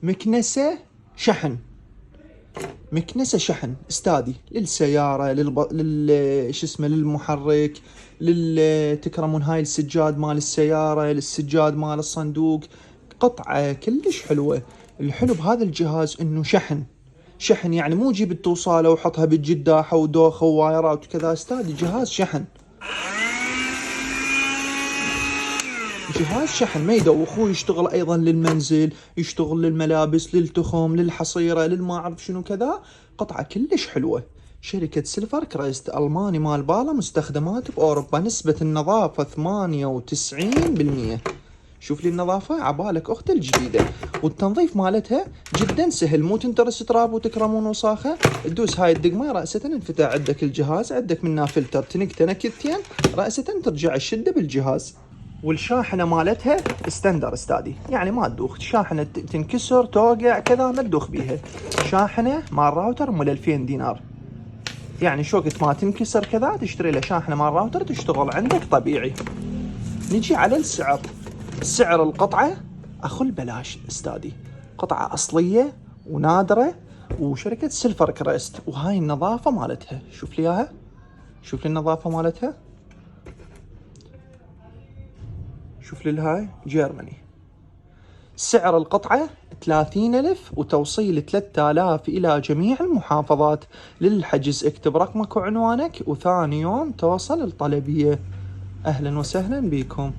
مكنسة شحن، مكنسة شحن استادي للسيارة، شو اسمه، للمحرك، تكرمون هاي السجاد مال السيارة، للسجاد مال الصندوق. قطعة كلش حلوة. الحلو بهذا الجهاز انه شحن، شحن يعني مو جيب التوصالة وحطها بالجداحة ودوخة ووايرات وكذا، استادي جهاز شحن، جهاز شحن ما يدوخ. ويشتغل ايضا للمنزل، يشتغل للملابس، للتخم، للحصيرة، للما اعرف شنو كذا. قطعة كلش حلوة. شركة سيلفر كريست الماني مال بالا، مستخدمات باوروبا، نسبة النظافة 98%. شوف لي النظافة عبالك اخت الجديدة. والتنظيف مالتها جدا سهل، مو تنترس تراب وتكرمون وصاخة. تدوس هاي الدقمة رأسة انفتح عندك الجهاز، عندك منها فلتر تنكته نكتين رأسة ترجع الشدة بالجهاز. والشاحنة مالتها ستاندر استادي، يعني ما تدوخ. شاحنة تنكسر توقع كذا ما تدوخ بيها. شاحنة مال راوتر مال 2000 دينار، يعني شو وقت ما تنكسر كذا تشتري له شاحنة مال راوتر تشتغل عندك طبيعي. نجي على السعر. سعر القطعة أخل بلاش استادي، قطعة أصلية ونادرة، وشركة سيلفر كريست. وهاي النظافة مالتها، شوف لي إياها، شوف لي النظافة مالتها، شوف لي هاي جيرماني. سعر القطعة 30,000 وتوصيل 3000 إلى جميع المحافظات. للحجز اكتب رقمك وعنوانك وثاني يوم توصل الطلبية. أهلا وسهلا بكم.